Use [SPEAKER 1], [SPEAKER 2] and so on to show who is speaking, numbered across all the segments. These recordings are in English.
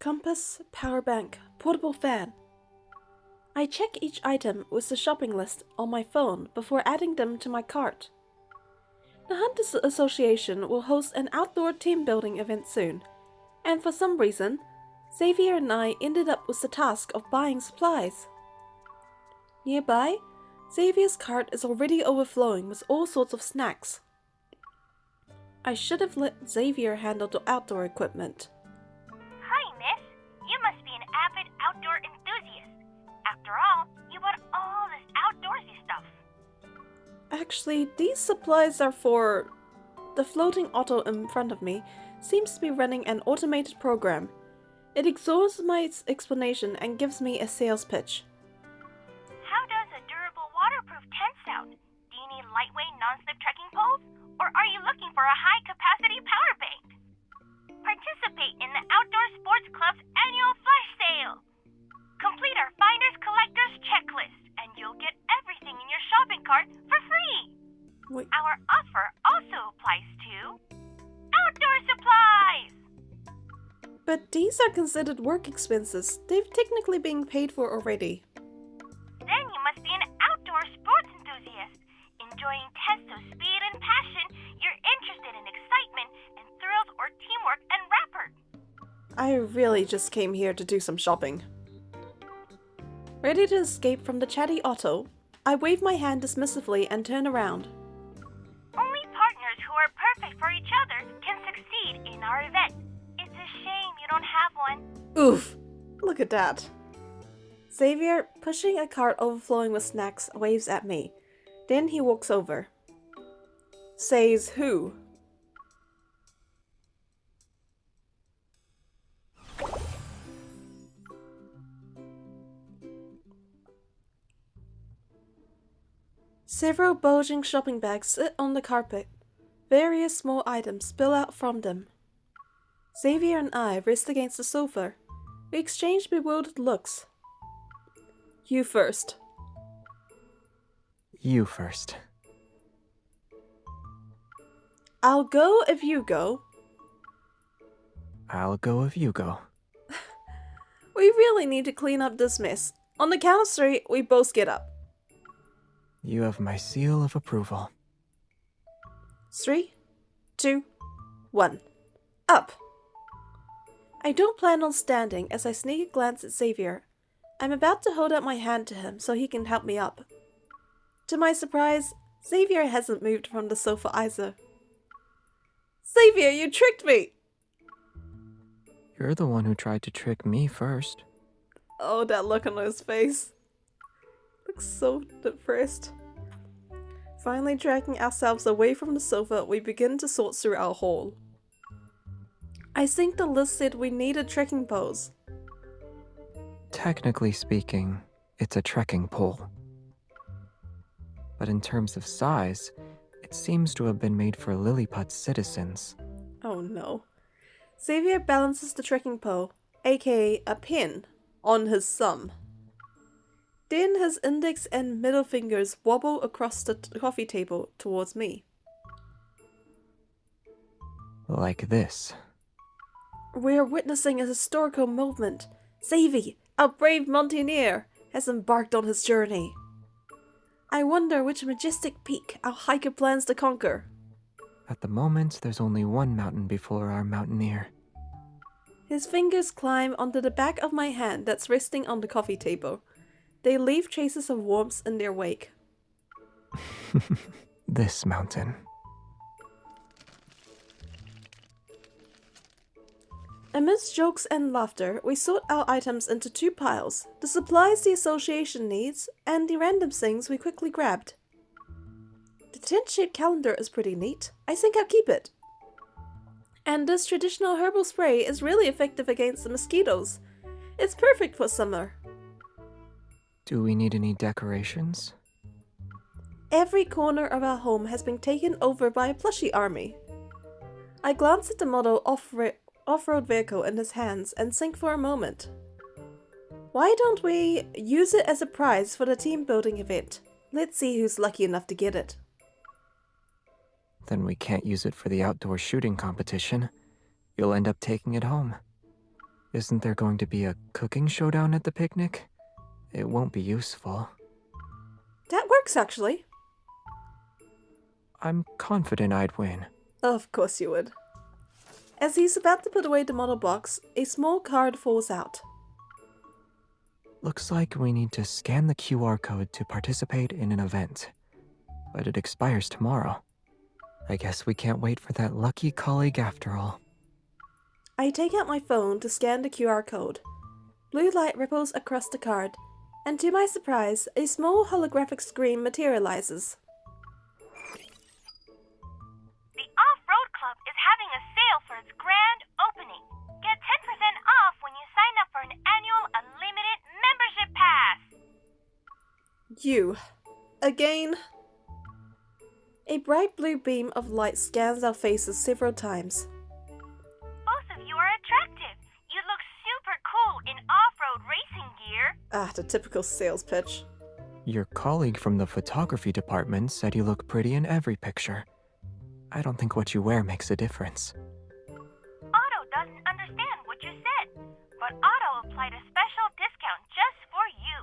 [SPEAKER 1] Compass, power bank, portable fan. I check each item with the shopping list on my phone before adding them to my cart. The Hunters Association will host an outdoor team building event soon, and for some reason, Xavier and I ended up with the task of buying supplies. Nearby, Xavier's cart is already overflowing with all sorts of snacks. I should have let Xavier handle the outdoor equipment.
[SPEAKER 2] Hi, miss. You must be an avid outdoor enthusiast. After all, you bought all this outdoorsy stuff.
[SPEAKER 1] Actually, these supplies are for... The floating auto in front of me seems to be running an automated program. It ignores my explanation and gives me a sales pitch.
[SPEAKER 2] How does a durable waterproof tent sound? Do you need lightweight non-slip trekking poles? Or are you looking for a high-capacity power bank? Participate in the Outdoor Sports Club's annual flash sale! Complete our Finders Collectors checklist, and you'll get everything in your shopping cart for free!
[SPEAKER 1] Wait.
[SPEAKER 2] Our offer also applies to outdoor supplies!
[SPEAKER 1] But these are considered work expenses. They've technically been paid for already.
[SPEAKER 2] Then you must be an outdoor sports enthusiast, enjoying tests of speed and passion. You're interested in excitement and thrills or teamwork and rapport.
[SPEAKER 1] I really just came here to do some shopping. Ready to escape from the chatty Otto, I wave my hand dismissively and turn around.
[SPEAKER 2] Only partners who are perfect for each other can succeed in our event. It's a shame you don't have one.
[SPEAKER 1] Oof! Look at that. Xavier, pushing a cart overflowing with snacks, waves at me. Then he walks over. Says who? Several bulging shopping bags sit on the carpet. Various small items spill out from them. Xavier and I rest against the sofa. We exchange bewildered looks. You first.
[SPEAKER 3] You first.
[SPEAKER 1] I'll go if you go.
[SPEAKER 3] I'll go if you go.
[SPEAKER 1] We really need to clean up this mess. On the count of three, we both get up.
[SPEAKER 3] You have my seal of approval.
[SPEAKER 1] 3, 2, 1. Up! I don't plan on standing as I sneak a glance at Xavier. I'm about to hold out my hand to him so he can help me up. To my surprise, Xavier hasn't moved from the sofa either. Xavier, you tricked me!
[SPEAKER 3] You're the one who tried to trick me first.
[SPEAKER 1] Oh, that look on his face. Looks so depressed. Finally dragging ourselves away from the sofa, we begin to sort through our haul. I think the list said we needed trekking poles.
[SPEAKER 3] Technically speaking, it's a trekking pole. But in terms of size, it seems to have been made for Lilliput's citizens.
[SPEAKER 1] Oh no. Xavier balances the trekking pole, aka a pin, on his thumb. Then his index and middle fingers wobble across the coffee table towards me.
[SPEAKER 3] Like this.
[SPEAKER 1] We're witnessing a historical movement. Xavier, our brave mountaineer, has embarked on his journey. I wonder which majestic peak our hiker plans to conquer.
[SPEAKER 3] At the moment, there's only one mountain before our mountaineer.
[SPEAKER 1] His fingers climb onto the back of my hand that's resting on the coffee table. They leave traces of warmth in their wake.
[SPEAKER 3] This mountain.
[SPEAKER 1] Amidst jokes and laughter, we sort our items into two piles, the supplies the association needs, and the random things we quickly grabbed. The tent-shaped calendar is pretty neat. I think I'll keep it. And this traditional herbal spray is really effective against the mosquitoes. It's perfect for summer.
[SPEAKER 3] Do we need any decorations?
[SPEAKER 1] Every corner of our home has been taken over by a plushie army. I glance at the model off-road vehicle in his hands and think for a moment. Why don't we use it as a prize for the team building event? Let's see who's lucky enough to get it.
[SPEAKER 3] Then we can't use it for the outdoor shooting competition. You'll end up taking it home. Isn't there going to be a cooking showdown at the picnic? It won't be useful.
[SPEAKER 1] That works, actually.
[SPEAKER 3] I'm confident I'd win.
[SPEAKER 1] Of course you would. As he's about to put away the model box, a small card falls out.
[SPEAKER 3] Looks like we need to scan the QR code to participate in an event. But it expires tomorrow. I guess we can't wait for that lucky colleague after all.
[SPEAKER 1] I take out my phone to scan the QR code. Blue light ripples across the card, and to my surprise, a small holographic screen materializes.
[SPEAKER 2] The Off-Road Club is having a sale for its grand opening. Get 10% off when you sign up for an annual unlimited membership pass.
[SPEAKER 1] You. Again. A bright blue beam of light scans our faces several times.
[SPEAKER 2] Both of you are attractive. You look super cool in off-road racing gear.
[SPEAKER 1] The typical sales pitch.
[SPEAKER 3] Your colleague from the photography department said you look pretty in every picture. I don't think what you wear makes a difference.
[SPEAKER 2] Otto doesn't understand what you said, but Otto applied a special discount just for you.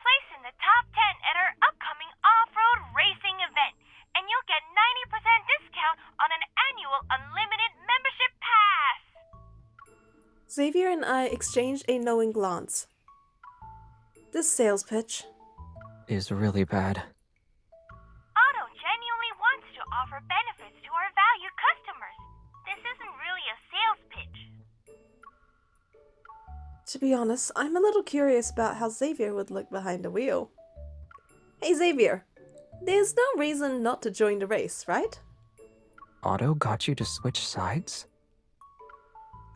[SPEAKER 2] Place in the top 10 at our upcoming off-road racing event, and you'll get 90% discount on an annual unlimited membership pass.
[SPEAKER 1] Xavier and I exchange a knowing glance. This sales pitch
[SPEAKER 3] Is really bad.
[SPEAKER 2] Otto genuinely wants to offer benefits to our valued customers. This isn't really a sales pitch.
[SPEAKER 1] To be honest, I'm a little curious about how Xavier would look behind the wheel. Hey Xavier, there's no reason not to join the race, right?
[SPEAKER 3] Otto got you to switch sides?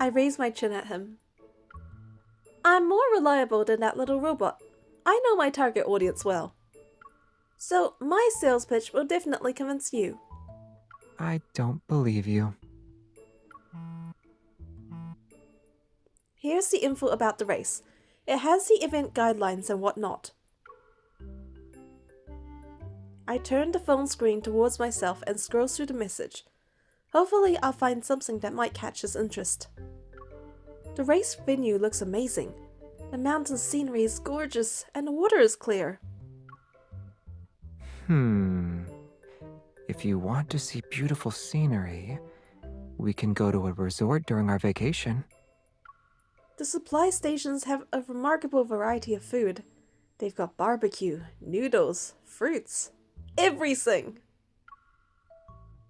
[SPEAKER 1] I raise my chin at him. I'm more reliable than that little robot. I know my target audience well. So my sales pitch will definitely convince you.
[SPEAKER 3] I don't believe you.
[SPEAKER 1] Here's the info about the race. It has the event guidelines and whatnot. I turn the phone screen towards myself and scroll through the message. Hopefully I'll find something that might catch his interest. The race venue looks amazing. The mountain scenery is gorgeous and the water is clear.
[SPEAKER 3] If you want to see beautiful scenery, we can go to a resort during our vacation.
[SPEAKER 1] The supply stations have a remarkable variety of food. They've got barbecue, noodles, fruits, everything.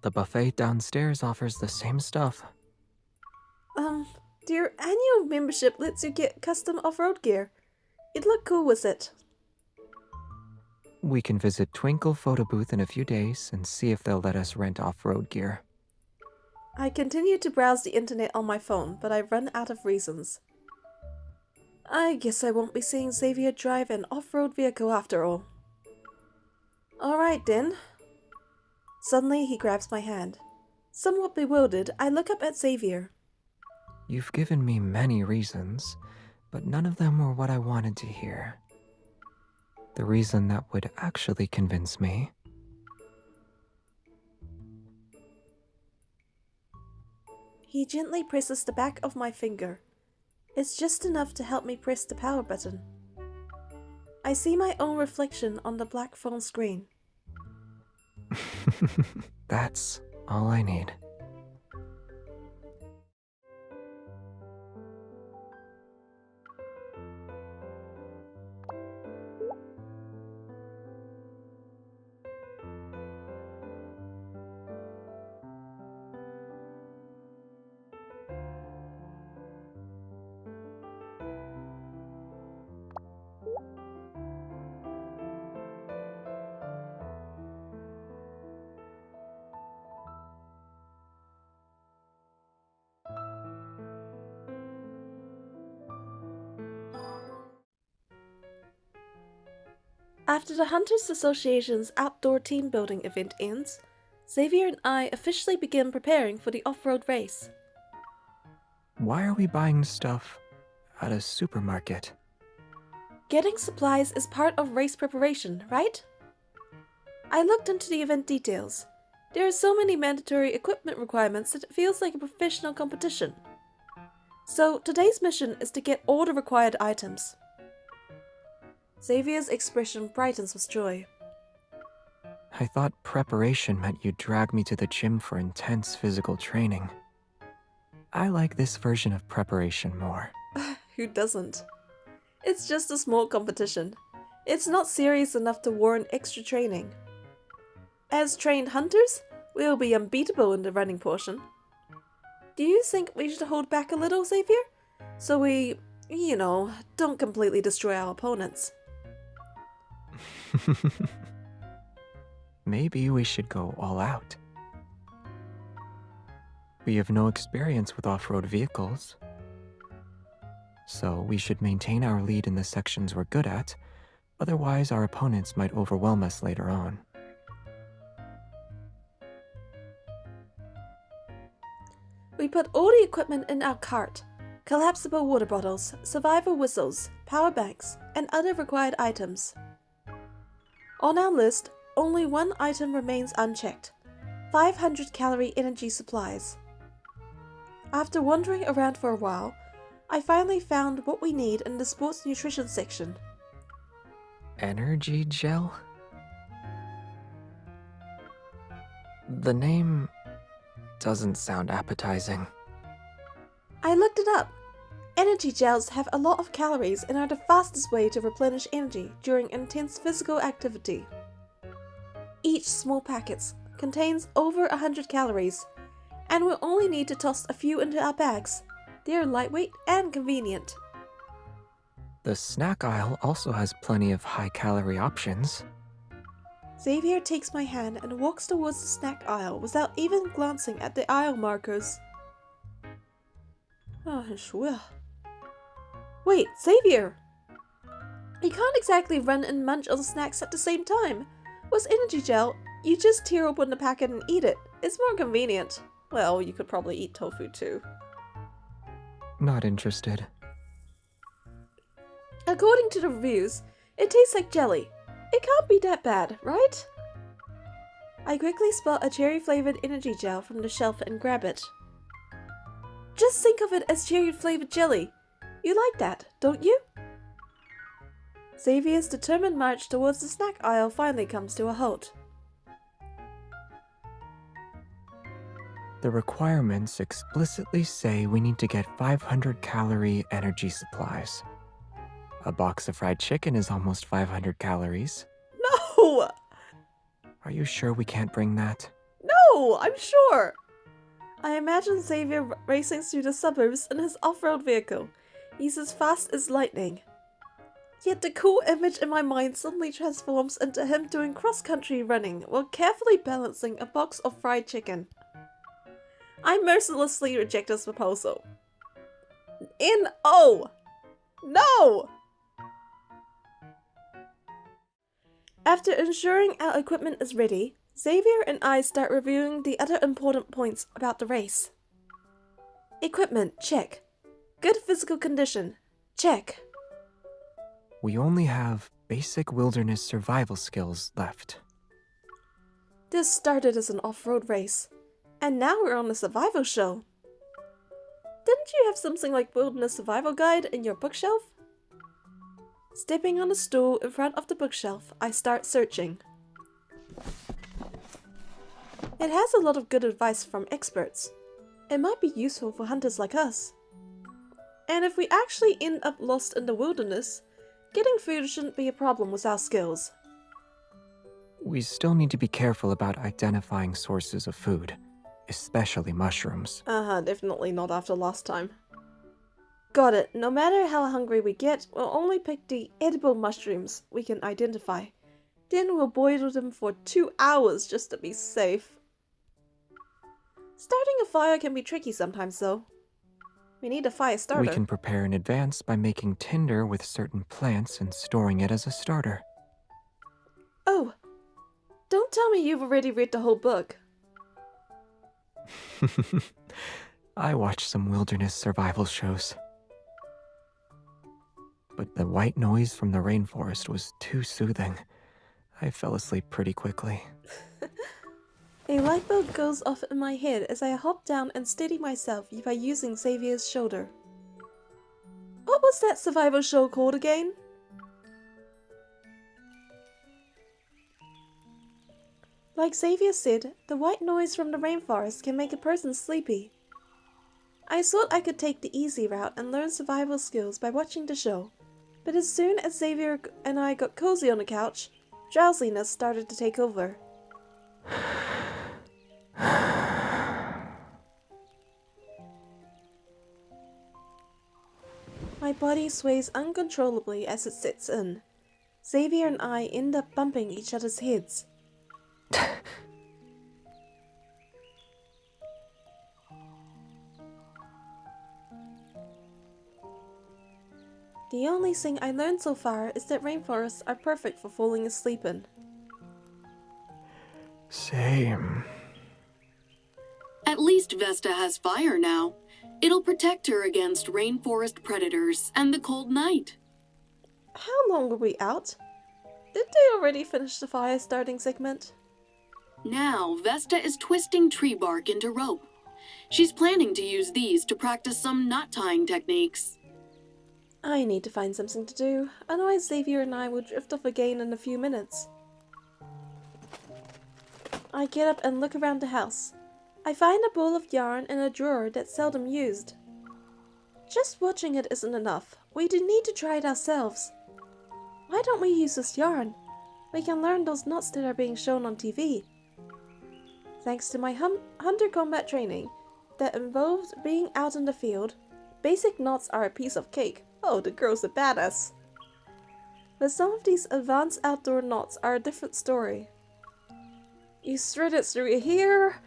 [SPEAKER 3] The buffet downstairs offers the same stuff.
[SPEAKER 1] Your annual membership lets you get custom off-road gear. You'd look cool with it.
[SPEAKER 3] We can visit Twinkle Photo Booth in a few days and see if they'll let us rent off-road gear.
[SPEAKER 1] I continue to browse the internet on my phone, but I run out of reasons. I guess I won't be seeing Xavier drive an off-road vehicle after all. Alright then. Suddenly he grabs my hand. Somewhat bewildered, I look up at Xavier.
[SPEAKER 3] You've given me many reasons, but none of them were what I wanted to hear. The reason that would actually convince me.
[SPEAKER 1] He gently presses the back of my finger. It's just enough to help me press the power button. I see my own reflection on the black phone screen.
[SPEAKER 3] That's all I need.
[SPEAKER 1] After the Hunters Association's outdoor team building event ends, Xavier and I officially begin preparing for the off-road race.
[SPEAKER 3] Why are we buying stuff at a supermarket?
[SPEAKER 1] Getting supplies is part of race preparation, right? I looked into the event details. There are so many mandatory equipment requirements that it feels like a professional competition. So today's mission is to get all the required items. Xavier's expression brightens with joy.
[SPEAKER 3] I thought preparation meant you'd drag me to the gym for intense physical training. I like this version of preparation more.
[SPEAKER 1] Who doesn't? It's just a small competition. It's not serious enough to warrant extra training. As trained hunters, we will be unbeatable in the running portion. Do you think we should hold back a little, Xavier? So we, don't completely destroy our opponents.
[SPEAKER 3] Maybe we should go all out. We have no experience with off-road vehicles, so we should maintain our lead in the sections we're good at, otherwise our opponents might overwhelm us later on.
[SPEAKER 1] We put all the equipment in our cart. Collapsible water bottles, survival whistles, power banks, and other required items. On our list, only one item remains unchecked. 500 calorie energy supplies. After wandering around for a while, I finally found what we need in the sports nutrition section.
[SPEAKER 3] Energy gel? The name doesn't sound appetizing.
[SPEAKER 1] I looked it up. Energy gels have a lot of calories and are the fastest way to replenish energy during intense physical activity. Each small packet contains over 100 calories, and we'll only need to toss a few into our bags. They are lightweight and convenient.
[SPEAKER 3] The snack aisle also has plenty of high-calorie options.
[SPEAKER 1] Xavier takes my hand and walks towards the snack aisle without even glancing at the aisle markers. Sure. Wait, Xavier! You can't exactly run and munch on snacks at the same time. With energy gel, you just tear open the packet and eat it. It's more convenient. Well, you could probably eat tofu too.
[SPEAKER 3] Not interested.
[SPEAKER 1] According to the reviews, it tastes like jelly. It can't be that bad, right? I quickly spot a cherry-flavored energy gel from the shelf and grab it. Just think of it as cherry-flavored jelly. You like that, don't you? Xavier's determined march towards the snack aisle finally comes to a halt.
[SPEAKER 3] The requirements explicitly say we need to get 500 calorie energy supplies. A box of fried chicken is almost 500 calories.
[SPEAKER 1] No!
[SPEAKER 3] Are you sure we can't bring that?
[SPEAKER 1] No, I'm sure! I imagine Xavier racing through the suburbs in his off-road vehicle. He's as fast as lightning. Yet the cool image in my mind suddenly transforms into him doing cross-country running while carefully balancing a box of fried chicken. I mercilessly reject this proposal. No! After ensuring our equipment is ready, Xavier and I start reviewing the other important points about the race. Equipment, check. Good physical condition, check.
[SPEAKER 3] We only have basic wilderness survival skills left.
[SPEAKER 1] This started as an off-road race, and now we're on a survival show. Didn't you have something like Wilderness Survival Guide in your bookshelf? Stepping on a stool in front of the bookshelf, I start searching. It has a lot of good advice from experts. It might be useful for hunters like us. And if we actually end up lost in the wilderness, getting food shouldn't be a problem with our skills.
[SPEAKER 3] We still need to be careful about identifying sources of food, especially mushrooms.
[SPEAKER 1] Definitely not after last time. Got it. No matter how hungry we get, we'll only pick the edible mushrooms we can identify. Then we'll boil them for 2 hours just to be safe. Starting a fire can be tricky sometimes though. We need a fire starter.
[SPEAKER 3] We can prepare in advance by making tinder with certain plants and storing it as a starter.
[SPEAKER 1] Oh, don't tell me you've already read the whole book.
[SPEAKER 3] I watched some wilderness survival shows. But the white noise from the rainforest was too soothing. I fell asleep pretty quickly.
[SPEAKER 1] A light bulb goes off in my head as I hop down and steady myself by using Xavier's shoulder. What was that survival show called again? Like Xavier said, the white noise from the rainforest can make a person sleepy. I thought I could take the easy route and learn survival skills by watching the show, but as soon as Xavier and I got cozy on the couch, drowsiness started to take over. My body sways uncontrollably as it sets in. Xavier and I end up bumping each other's heads. The only thing I learned so far is that rainforests are perfect for falling asleep in.
[SPEAKER 3] Same.
[SPEAKER 4] At least Vesta has fire now. It'll protect her against rainforest predators and the cold night.
[SPEAKER 1] How long were we out? Did they already finish the fire starting segment?
[SPEAKER 4] Now, Vesta is twisting tree bark into rope. She's planning to use these to practice some knot tying techniques.
[SPEAKER 1] I need to find something to do, otherwise Xavier and I will drift off again in a few minutes. I get up and look around the house. I find a ball of yarn in a drawer that's seldom used. Just watching it isn't enough. We do need to try it ourselves. Why don't we use this yarn? We can learn those knots that are being shown on TV. Thanks to my hunter combat training that involved being out in the field, basic knots are a piece of cake. Oh, the girl's a badass. But some of these advanced outdoor knots are a different story. You thread it through here,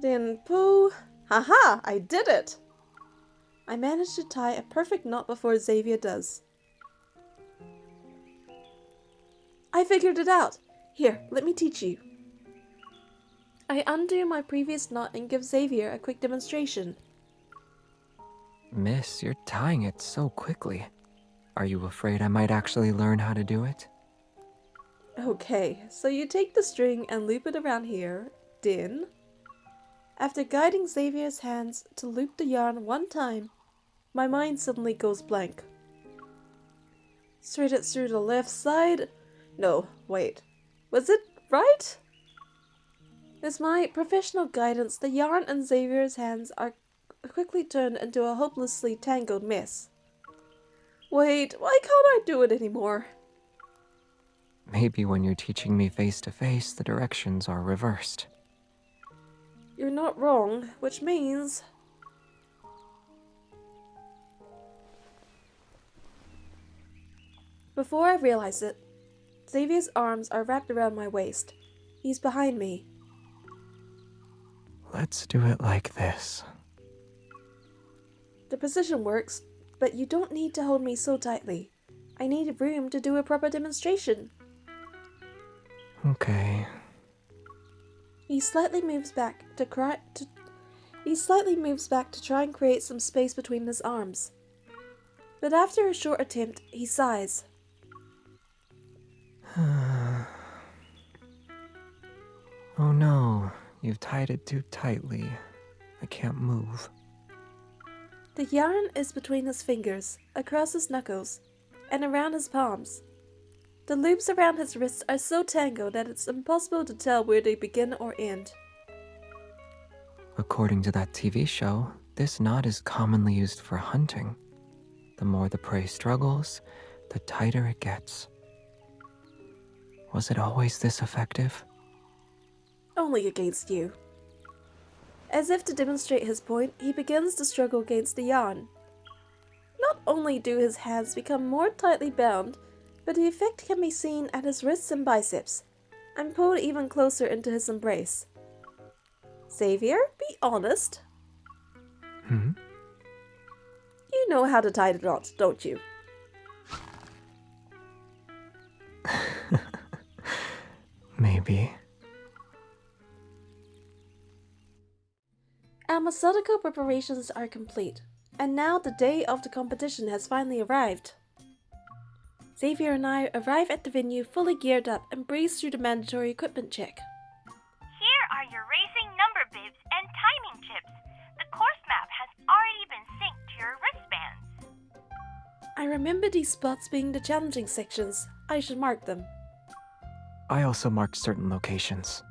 [SPEAKER 1] then pull. Haha, I did it! I managed to tie a perfect knot before Xavier does. I figured it out. Here, let me teach you. I undo my previous knot and give Xavier a quick demonstration.
[SPEAKER 3] Miss, you're tying it so quickly. Are you afraid I might actually learn how to do it?
[SPEAKER 1] Okay, so you take the string and loop it around here, then... After guiding Xavier's hands to loop the yarn one time, my mind suddenly goes blank. Thread it through the left side? No, wait. Was it right? With my professional guidance, the yarn in Xavier's hands are quickly turned into a hopelessly tangled mess. Wait, why can't I do it anymore?
[SPEAKER 3] Maybe when you're teaching me face to face, the directions are reversed.
[SPEAKER 1] You're not wrong, which means... Before I realize it, Xavier's arms are wrapped around my waist. He's behind me.
[SPEAKER 3] Let's do it like this.
[SPEAKER 1] The position works, but you don't need to hold me so tightly. I need room to do a proper demonstration.
[SPEAKER 3] Okay.
[SPEAKER 1] He slightly moves back to try and create some space between his arms. But after a short attempt, he sighs.
[SPEAKER 3] Oh no, you've tied it too tightly. I can't move.
[SPEAKER 1] The yarn is between his fingers, across his knuckles, and around his palms. The loops around his wrists are so tangled that it's impossible to tell where they begin or end.
[SPEAKER 3] According to that TV show, this knot is commonly used for hunting. The more the prey struggles, the tighter it gets. Was it always this effective?
[SPEAKER 1] Only against you. As if to demonstrate his point, he begins to struggle against the yarn. Not only do his hands become more tightly bound, but the effect can be seen at his wrists and biceps. I'm pulled even closer into his embrace. Xavier, be honest. You know how to tie the knots, don't you?
[SPEAKER 3] Maybe.
[SPEAKER 1] Our methodical preparations are complete, and now the day of the competition has finally arrived. Xavier and I arrive at the venue fully geared up and breeze through the mandatory equipment check.
[SPEAKER 2] Here are your racing number bibs and timing chips. The course map has already been synced to your wristbands.
[SPEAKER 1] I remember these spots being the challenging sections. I should mark them.
[SPEAKER 3] I also marked certain locations.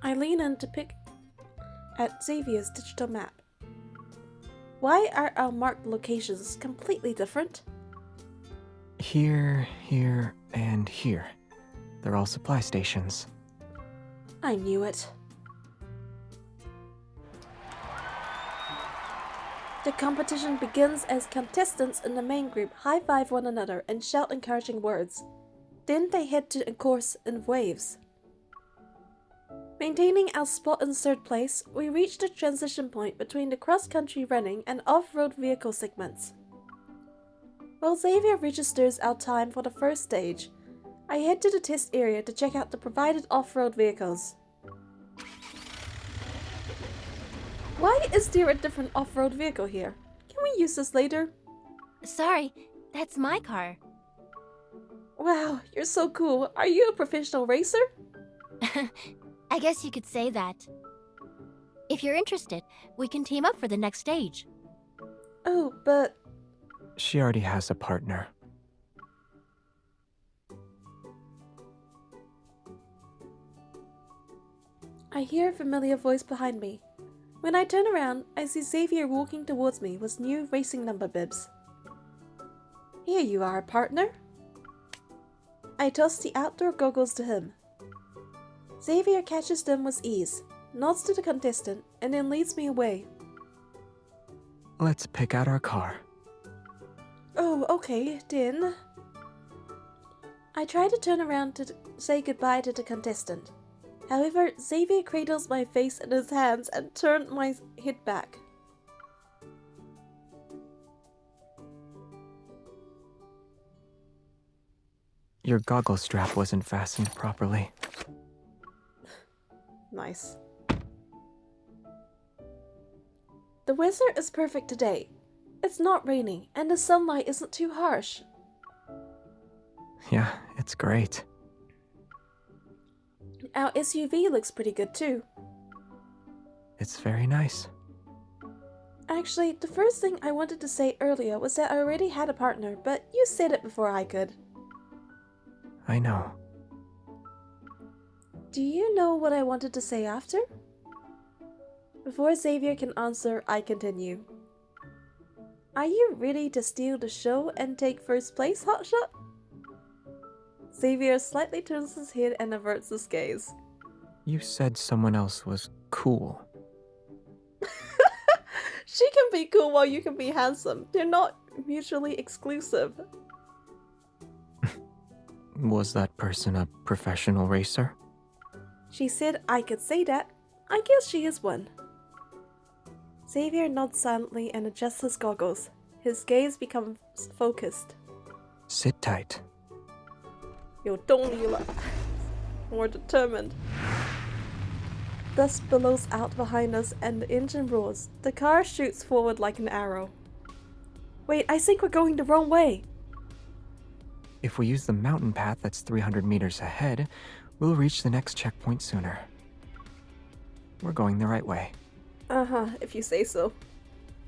[SPEAKER 1] I lean in to pick at Xavier's digital map. Why are our marked locations completely different?
[SPEAKER 3] Here, here, and here. They're all supply stations.
[SPEAKER 1] I knew it. The competition begins as contestants in the main group high-five one another and shout encouraging words. Then they head to a course in waves. Maintaining our spot in third place, we reach the transition point between the cross-country running and off-road vehicle segments. While Xavier registers our time for the first stage, I head to the test area to check out the provided off-road vehicles. Why is there a different off-road vehicle here? Can we use this later?
[SPEAKER 5] Sorry, that's my car.
[SPEAKER 1] Wow, you're so cool. Are you a professional racer?
[SPEAKER 5] I guess you could say that. If you're interested, we can team up for the next stage.
[SPEAKER 1] Oh, but...
[SPEAKER 3] She already has a partner.
[SPEAKER 1] I hear a familiar voice behind me. When I turn around, I see Xavier walking towards me with new racing number bibs. Here you are, partner. I toss the outdoor goggles to him. Xavier catches them with ease, nods to the contestant, and then leads me away.
[SPEAKER 3] Let's pick out our car.
[SPEAKER 1] Oh, okay, then. I try to turn around to say goodbye to the contestant. However, Xavier cradles my face in his hands and turned my head back.
[SPEAKER 3] Your goggle strap wasn't fastened properly.
[SPEAKER 1] Nice. The weather is perfect today. It's not raining, and the sunlight isn't too harsh.
[SPEAKER 3] Yeah, it's great.
[SPEAKER 1] Our SUV looks pretty good too.
[SPEAKER 3] It's very nice.
[SPEAKER 1] Actually, the first thing I wanted to say earlier was that I already had a partner, but you said it before I could.
[SPEAKER 3] I know.
[SPEAKER 1] Do you know what I wanted to say after? Before Xavier can answer, I continue. Are you ready to steal the show and take first place, Hotshot? Xavier slightly turns his head and averts his gaze.
[SPEAKER 3] You said someone else was cool.
[SPEAKER 1] She can be cool while you can be handsome. They're not mutually exclusive.
[SPEAKER 3] Was that person a professional racer?
[SPEAKER 1] She said I could say that. I guess she is one. Xavier nods silently and adjusts his goggles. His gaze becomes focused.
[SPEAKER 3] Sit tight.
[SPEAKER 1] 有动力了. More determined. Dust billows out behind us and the engine roars. The car shoots forward like an arrow. Wait, I think we're going the wrong way.
[SPEAKER 3] If we use the mountain path that's 300 meters ahead, we'll reach the next checkpoint sooner. We're going the right way.
[SPEAKER 1] Uh-huh, if you say so.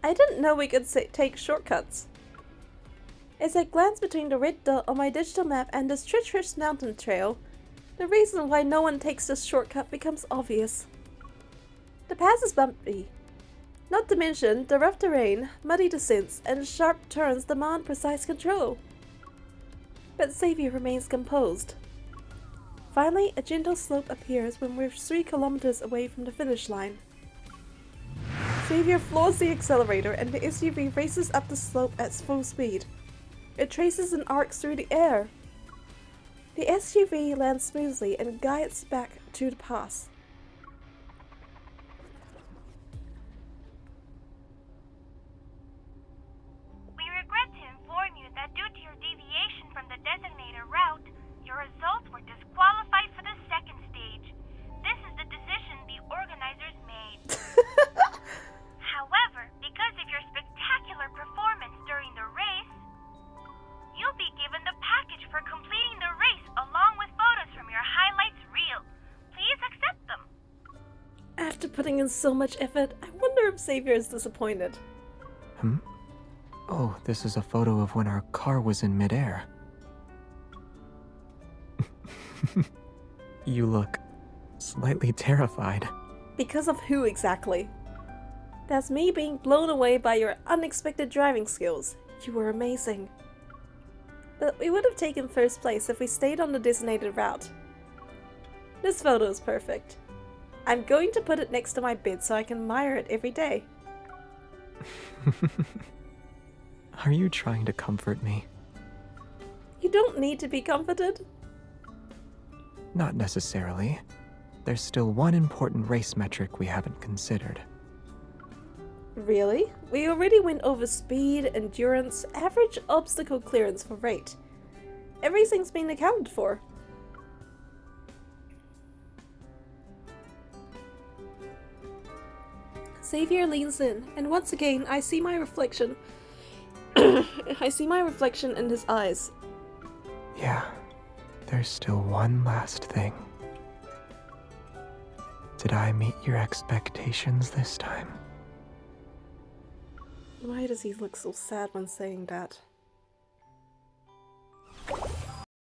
[SPEAKER 1] I didn't know we could take shortcuts. As I glance between the red dot on my digital map and this treacherous mountain trail, the reason why no one takes this shortcut becomes obvious. The path is bumpy. Not to mention, the rough terrain, muddy descents, and sharp turns demand precise control. But Xavier remains composed. Finally, a gentle slope appears when we're 3 kilometers away from the finish line. Xavier floors the accelerator and the SUV races up the slope at full speed. It traces an arc through the air. The SUV lands smoothly and guides back to the pass.
[SPEAKER 2] We regret to inform you that due to your deviation from the designated route, your results were disqualified for the second stage. This is the decision the organizers made. However, because of your spectacular performance during the race, you'll be given the package for completing the race along with photos from your highlights reel. Please accept them.
[SPEAKER 1] After putting in so much effort, I wonder if Xavier is disappointed.
[SPEAKER 3] Hmm? Oh, this is a photo of when our car was in midair. You look slightly terrified.
[SPEAKER 1] Because of who exactly? That's me being blown away by your unexpected driving skills. You were amazing. But we would have taken first place if we stayed on the designated route. This photo is perfect. I'm going to put it next to my bed so I can admire it every day.
[SPEAKER 3] Are you trying to comfort me?
[SPEAKER 1] You don't need to be comforted.
[SPEAKER 3] Not necessarily. There's still one important race metric we haven't considered.
[SPEAKER 1] Really? We already went over speed, endurance, average obstacle clearance for rate. Everything's been accounted for. Xavier leans in, and once again I see my reflection. I see my reflection in his eyes.
[SPEAKER 3] Yeah, there's still one last thing. Did I meet your expectations this time?
[SPEAKER 1] Why does he look so sad when saying that?